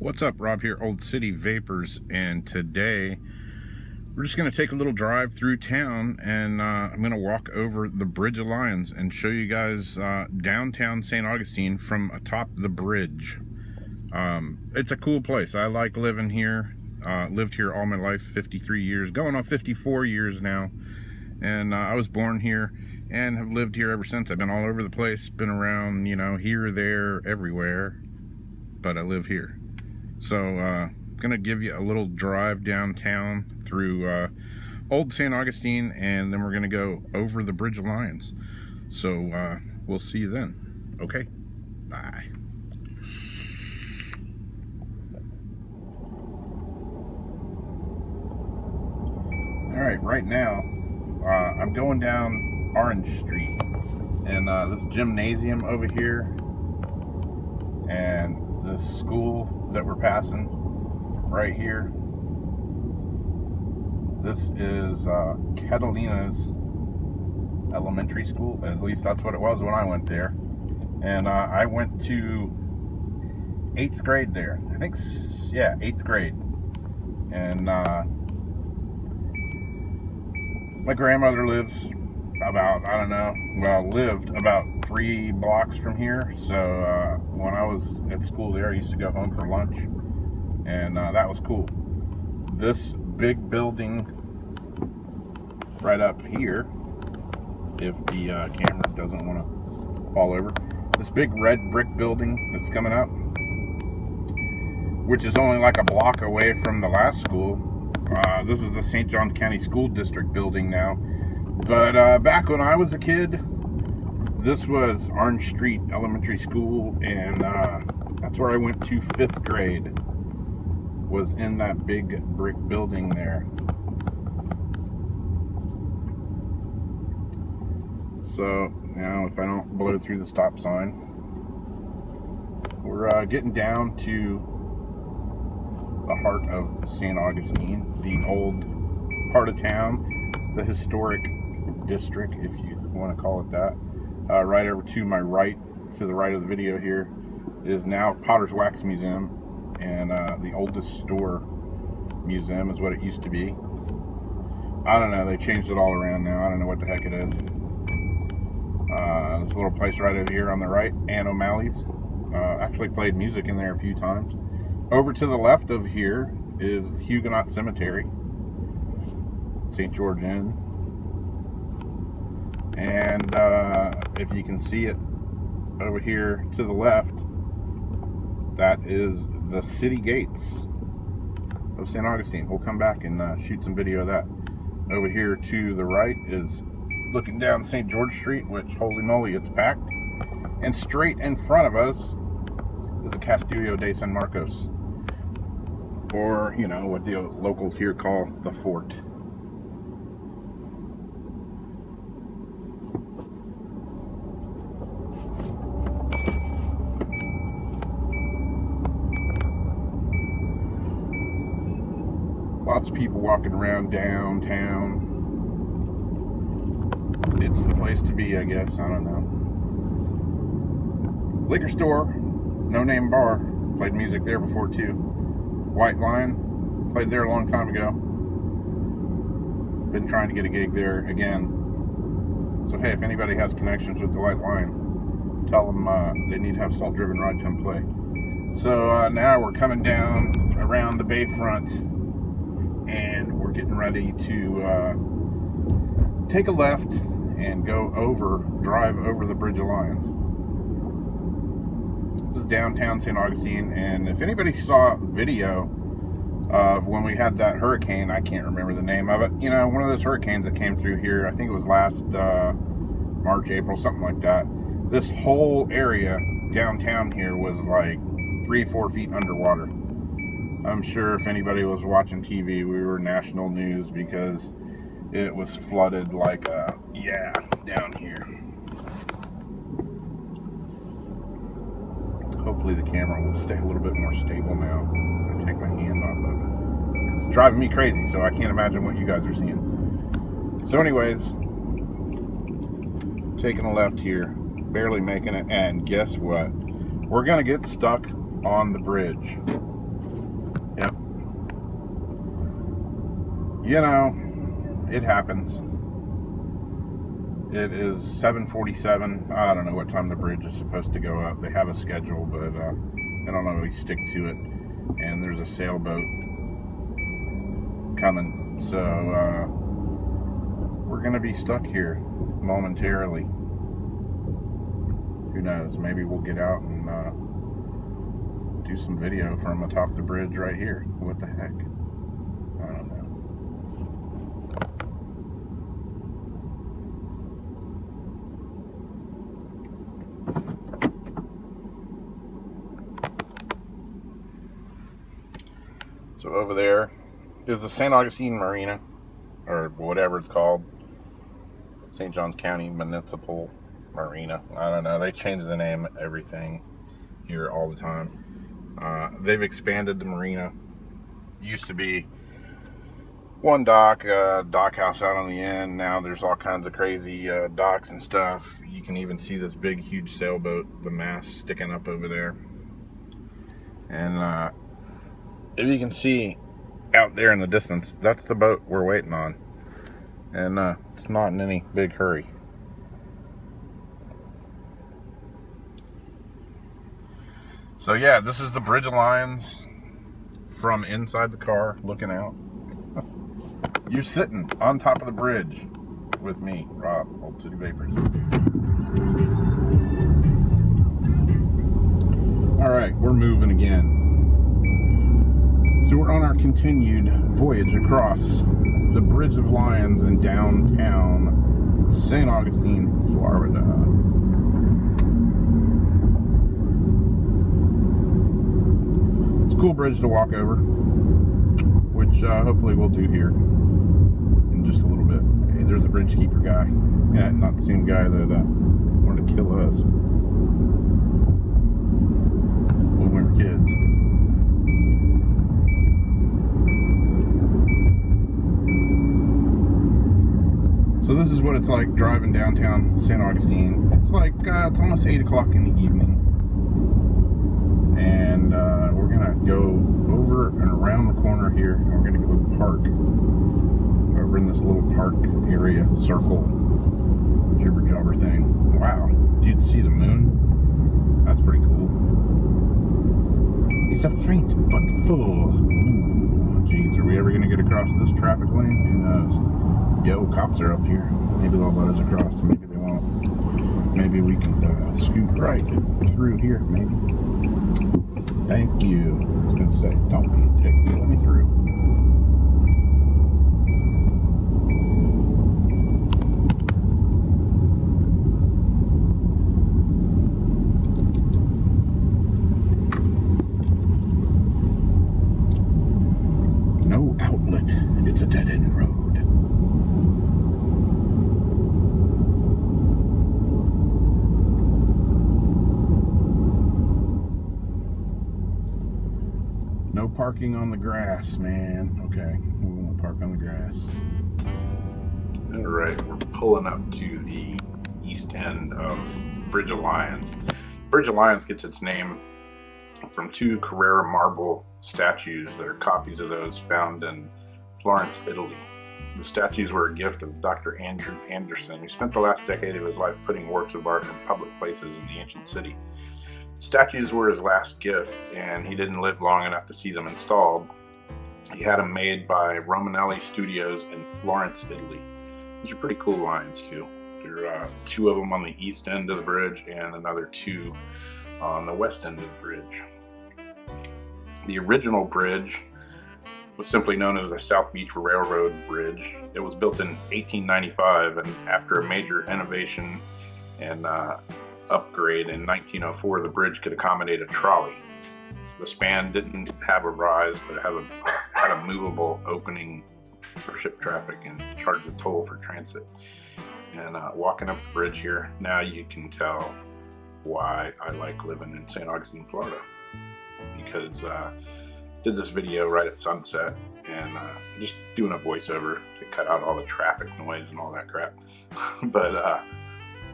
What's up, Rob here, Old City Vapors, and today we're just going to take a little drive through town, and I'm going to walk over the Bridge of Lions and show you guys downtown St. Augustine from atop the bridge. It's a cool place. I like living here. Lived here all my life, 53 years, going on 54 years now, and I was born here and have lived here ever since. I've been all over the place, been around, here, there, everywhere, but I live here. So, gonna give you a little drive downtown through Old St. Augustine, and then we're gonna go over the Bridge of Lions. So, we'll see you then. Okay, bye. Alright, right now, I'm going down Orange Street, and this gymnasium over here, and this school that we're passing right here. This is Catalina's elementary school. At least that's what it was when I went there. And I went to 8th grade there. I think, yeah, 8th grade. And my grandmother lives about, I don't know, well, lived about 3 blocks from here. So when I was at school there, I used to go home for lunch, and that was cool. This big building right up here, if the camera doesn't want to fall over, this big red brick building that's coming up, which is only like a block away from the last school. This is the St. Johns County School District building now. But back when I was a kid, this was Orange Street Elementary School, and that's where I went to 5th grade, was in that big brick building there. So now if I don't blow through the stop sign, we're getting down to the heart of St. Augustine, the old part of town, the historic district, if you want to call it that. Right over to my right, to the right of the video here, is now Potter's Wax Museum, and the oldest store museum is what it used to be. I don't know, they changed it all around now. I don't know what the heck it is. This little place right over here on the right, Ann O'Malley's. Actually played music in there a few times. Over to the left of here is Huguenot Cemetery, St. George Inn. And if you can see it over here to the left, that is the city gates of St. Augustine. We'll come back and shoot some video of that. Over here to the right is looking down St. George Street, which, holy moly, it's packed. And straight in front of us is the Castillo de San Marcos, or, what the locals here call the fort. Lots of people walking around downtown. It's the place to be, I guess. I don't know. Liquor store, No Name Bar. Played music there before too. White Lion, played there a long time ago. Been trying to get a gig there again. So hey, if anybody has connections with the White Lion, tell them they need to have Salt Driven Ride come play. So now we're coming down around the bayfront, and we're getting ready to take a left and drive over the Bridge of Lions. This is downtown St. Augustine, and if anybody saw video of when we had that hurricane, I can't remember the name of it, one of those hurricanes that came through here, I think it was last March, April, something like that. This whole area downtown here was like 3-4 feet underwater. I'm sure if anybody was watching TV, we were national news because it was flooded like down here. Hopefully the camera will stay a little bit more stable now. I take my hand off of it. It's driving me crazy, so I can't imagine what you guys are seeing. So anyways, taking a left here, barely making it, and guess what? We're gonna get stuck on the bridge. You know, it happens. It is 7:47. I don't know what time the bridge is supposed to go up. They have a schedule, but they don't always stick to it. And there's a sailboat coming, so we're gonna be stuck here momentarily. Who knows? Maybe we'll get out and do some video from atop the bridge right here. What the heck? I don't know. So over there is the St. Augustine Marina, or whatever it's called. St. Johns County Municipal Marina. I don't know. They change the name of everything here all the time. They've expanded the marina. Used to be one dock, dock house out on the end. Now there's all kinds of crazy docks and stuff. You can even see this big, huge sailboat, the mast sticking up over there. And if you can see out there in the distance, that's the boat we're waiting on. And it's not in any big hurry. So yeah, this is the Bridge of Lions from inside the car looking out. You're sitting on top of the bridge with me, Rob, Old City Vapors. Alright, we're moving again. So we're on our continued voyage across the Bridge of Lions in downtown St. Augustine, Florida. It's a cool bridge to walk over, which hopefully we'll do here in just a little bit. Hey, there's a bridge keeper guy. Yeah, not the same guy that wanted to kill us when we were kids. So this is what it's like driving downtown St. Augustine. It's like, it's almost 8 o'clock in the evening. And we're gonna go over and around the corner here, and we're gonna go park over in this little park area, circle, jibber jabber thing. Wow, you can see the moon. That's pretty cool. It's a faint but full moon. Oh geez, are we ever gonna get across this traffic lane? Who knows? Yo, cops are up here. Maybe they'll let us across, maybe they won't. Maybe we can scoot right through here, maybe. Thank you. I was gonna say, don't be a dick, let me through. No outlet. It's a dead-end road. No parking on the grass, man. Okay, we won't park on the grass. All right, we're pulling up to the east end of Bridge of Lions. Bridge of Lions gets its name from two Carrara marble statues that are copies of those found in Florence, Italy. The statues were a gift of Dr. Andrew Anderson, who spent the last decade of his life putting works of art in public places in the ancient city. Statues were his last gift, and he didn't live long enough to see them installed. He had them made by Romanelli Studios in Florence, Italy. These are pretty cool lions too. There are two of them on the east end of the bridge and another two on the west end of the bridge. The original bridge was simply known as the South Beach Railroad Bridge. It was built in 1895, and after a major innovation and upgrade in 1904, the bridge could accommodate a trolley. The span didn't have a rise, but it had a movable opening for ship traffic and charged a toll for transit. And walking up the bridge here, now you can tell why I like living in St. Augustine, Florida. Because did this video right at sunset, and just doing a voiceover to cut out all the traffic noise and all that crap. But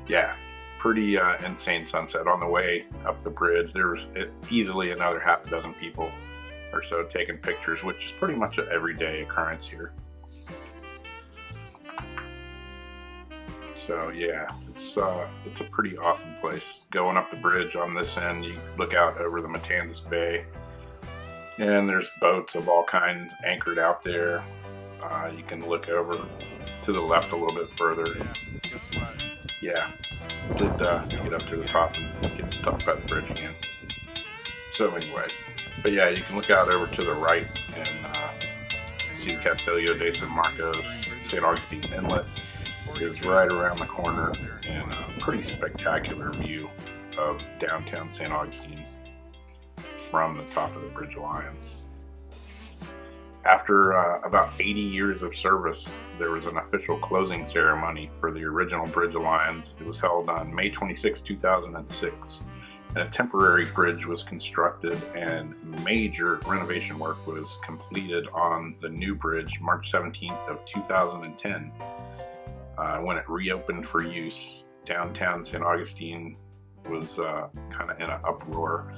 yeah, pretty insane sunset. On the way up the bridge, there was easily another half a dozen people or so taking pictures, which is pretty much an everyday occurrence here. So yeah, it's a pretty awesome place. Going up the bridge on this end, you look out over the Matanzas Bay, and there's boats of all kinds anchored out there. You can look over to the left a little bit further. Yeah, did get up to the top and get stuck by the bridge again. So anyways, but yeah, you can look out over to the right and see the Castillo de San Marcos. St. Augustine Inlet is right around the corner, and a pretty spectacular view of downtown St. Augustine from the top of the Bridge Alliance. After about 80 years of service, there was an official closing ceremony for the original Bridge Alliance. It was held on May 26, 2006, and a temporary bridge was constructed, and major renovation work was completed on the new bridge March 17th of 2010. When it reopened for use, downtown St. Augustine was kind of in an uproar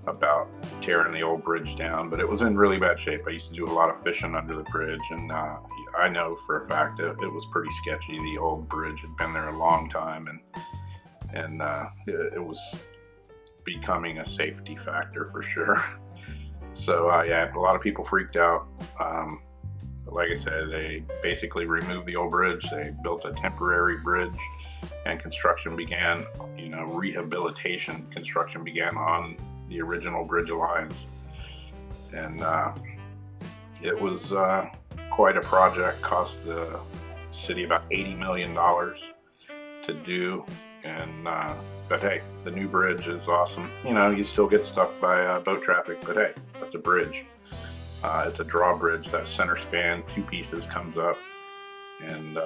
about tearing the old bridge down, but it was in really bad shape. I used to do a lot of fishing under the bridge, and I know for a fact that it was pretty sketchy. The old bridge had been there a long time, and it was becoming a safety factor for sure. So yeah, a lot of people freaked out. But like I said, they basically removed the old bridge. They built a temporary bridge, and construction began, rehabilitation construction began on the original Bridge Alliance. And it was quite a project, cost the city about $80 million to do. And but hey, the new bridge is awesome. You still get stuck by boat traffic, but hey, that's a bridge. It's a drawbridge. That center span, 2 pieces, comes up, and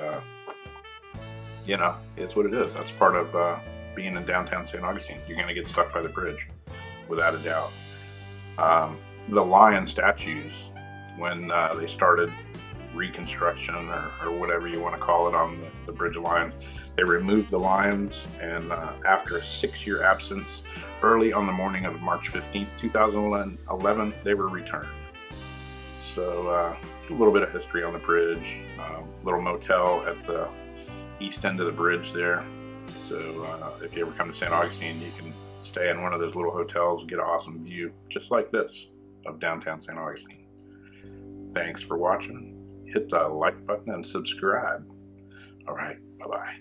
it's what it is. That's part of being in downtown St. Augustine. You're going to get stuck by the bridge, without a doubt. The lion statues, when they started reconstruction or whatever you want to call it on the Bridge Alliance, they removed the lions, and after a 6-year absence, early on the morning of March 15th, 2011, they were returned. So a little bit of history on the bridge, little motel at the east end of the bridge there. So if you ever come to St. Augustine, you can stay in one of those little hotels and get an awesome view, just like this, of downtown St. Augustine. Thanks for watching. Hit the like button and subscribe. All right, bye-bye.